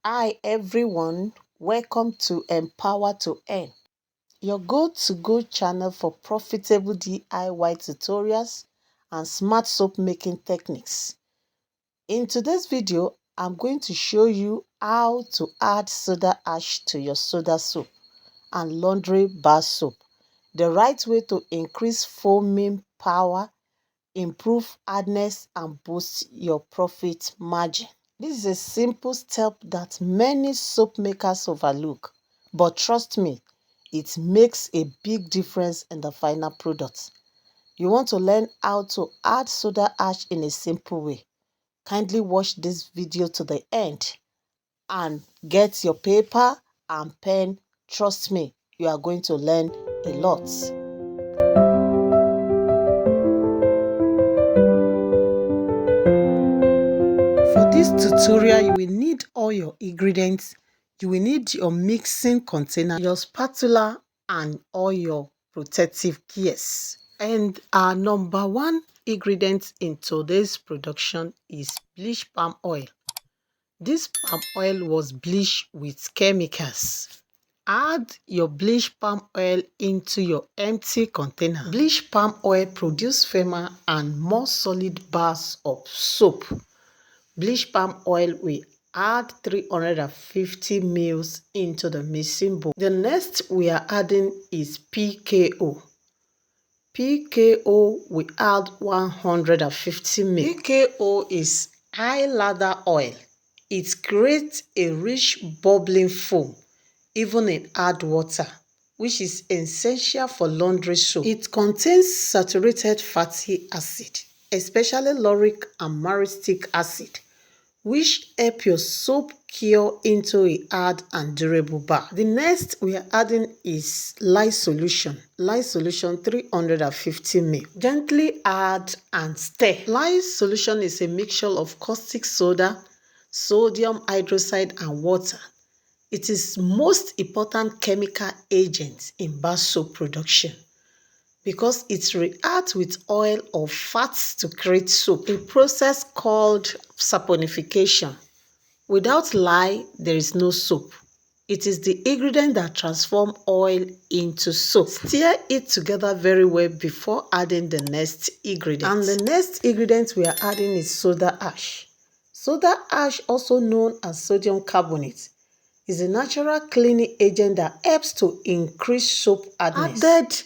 Hi everyone, welcome to Empower to Earn, your go-to-go channel for profitable DIY tutorials and smart soap making techniques. In today's video, I'm going to show you how to add soda ash to your soda soap and laundry bar soap, the right way to increase foaming power, improve hardness, and boost your profit margin. This is a simple step that many soap makers overlook, but trust me, it makes a big difference in the final product. You want to learn how to add soda ash in a simple way? Kindly watch this video to the end and get your paper and pen. Trust me, you are going to learn a lot. For this tutorial, you will need all your ingredients. You will need your mixing container, your spatula, and all your protective gears. And our number one ingredient in today's production is bleached palm oil. This palm oil was bleached with chemicals. Add your bleached palm oil into your empty container. Bleached palm oil produces firmer and more solid bars of soap. Bleached palm oil, we add 350 ml into the mixing bowl. The next we are adding is PKO. PKO, we add 150 ml. PKO is high lather oil. It creates a rich bubbling foam even in hard water, which is essential for laundry soap. It contains saturated fatty acid, especially lauric and maristic acid, which help your soap cure into a hard and durable bar. The next we are adding is lye solution. Lye solution 350 ml. Gently add and stir. Lye solution is a mixture of caustic soda, sodium hydroxide, and water. It is most important chemical agent in bar soap production because it reacts with oil or fats to create soap, a process called saponification. Without lye, there is no soap. It is the ingredient that transforms oil into soap. Stir it together very well before adding the next ingredient. And the next ingredient we are adding is soda ash. Soda ash, also known as sodium carbonate, is a natural cleaning agent that helps to increase soap hardness. Added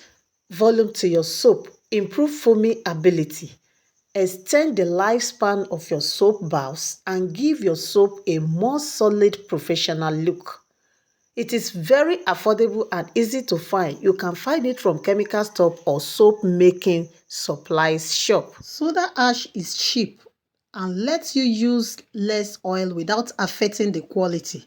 volume to your soap, improve foaming ability, extend the lifespan of your soap bars, and give your soap a more solid professional look. It is very affordable and easy to find. You can find it from chemical store or soap making supplies shop. Soda ash is cheap and lets you use less oil without affecting the quality.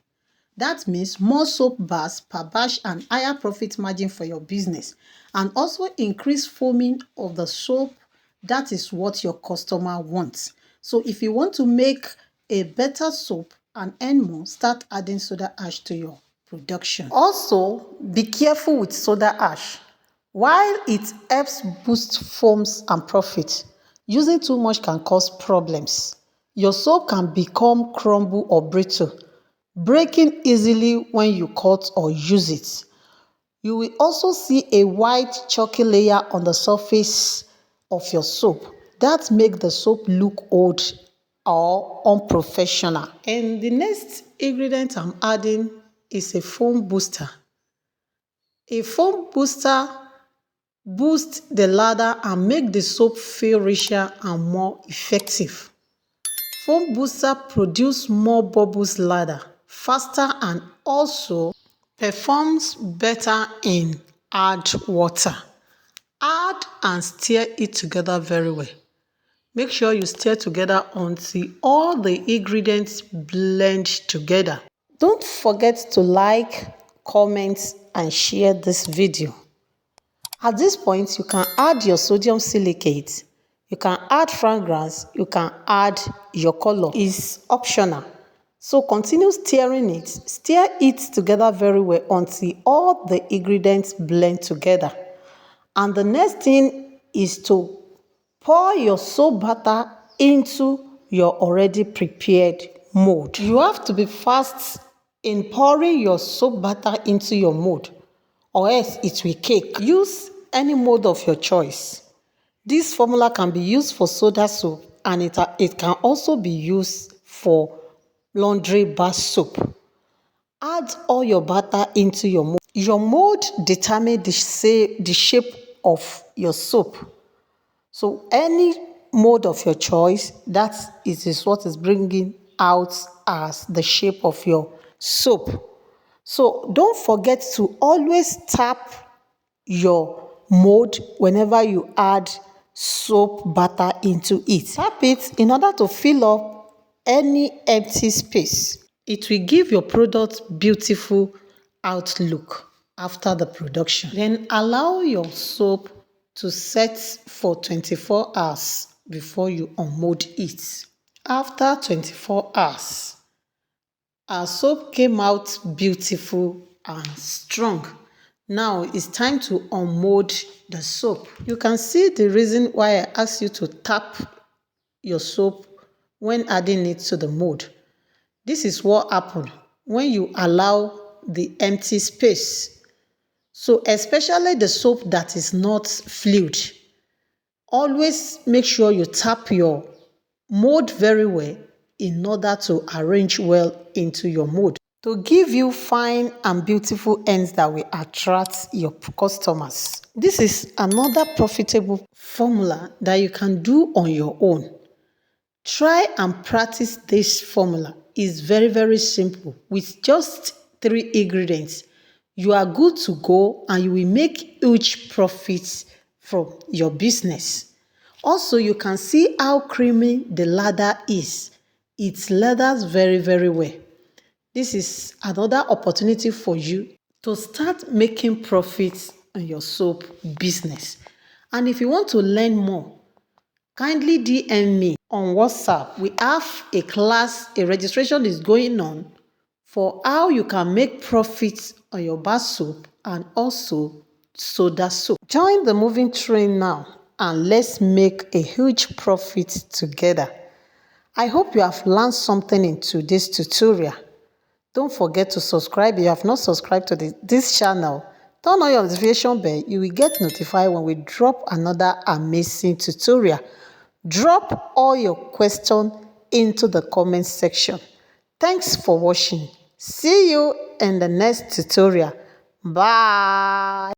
That means more soap bars per batch and higher profit margin for your business, and also increase foaming of the soap. That is what your customer wants. So if you want to make a better soap and earn more, start adding soda ash to your production. Also, be careful with soda ash. While it helps boost foams and profit, using too much can cause problems. Your soap can become crumble or brittle, breaking easily when you cut or use it. You will also see a white chalky layer on the surface of your soap. That makes the soap look old or unprofessional. And the next ingredient I'm adding is a foam booster. A foam booster boosts the lather and make the soap feel richer and more effective. Foam booster produce more bubbles lather faster and also performs better in hard water. Add and stir it together very well. Make sure you stir together until all the ingredients blend together. Don't forget to like, comment, and share this video. At this point, you can add your sodium silicate. You can add fragrance. You can add your color. It's optional. So continue stirring it. Stir it together very well until all the ingredients blend together. And the next thing is to pour your soap butter into your already prepared mold. You have to be fast in pouring your soap batter into your mold, or else it will cake. Use any mold of your choice. This formula can be used for soda soap, and it can also be used for laundry bar soap. Add all your batter into your mold. Your mold determines the shape of your soap. So any mold of your choice, that is what is bringing out as the shape of your soap. So don't forget to always tap your mold whenever you add soap batter into it. Tap it in order to fill up any empty space. It will give your product beautiful outlook after the production. Then allow your soap to set for 24 hours before you unmold it. After 24 hours, our soap came out beautiful and strong. Now it's time to unmold the soap. You can see the reason why I asked you to tap your soap when adding it to the mold. This is what happens when you allow the empty space. So especially the soap that is not fluid, always make sure you tap your mold very well in order to arrange well into your mold to give you fine and beautiful ends that will attract your customers. This is another profitable formula that you can do on your own. Try and practice this formula. It's very, very simple. With just 3 ingredients, you are good to go and you will make huge profits from your business. Also, you can see how creamy the lather is. It lathers very, very well. This is another opportunity for you to start making profits on your soap business. And if you want to learn more, kindly DM me on WhatsApp. We have a class, a registration is going on for how you can make profits on your bar soap and also soda soap. Join the moving train now and let's make a huge profit together. I hope you have learned something in today's tutorial. Don't forget to subscribe if you have not subscribed to this channel. Turn on your notification bell. You will get notified when we drop another amazing tutorial. Drop all your questions into the comment section. Thanks for watching. See you in the next tutorial. Bye.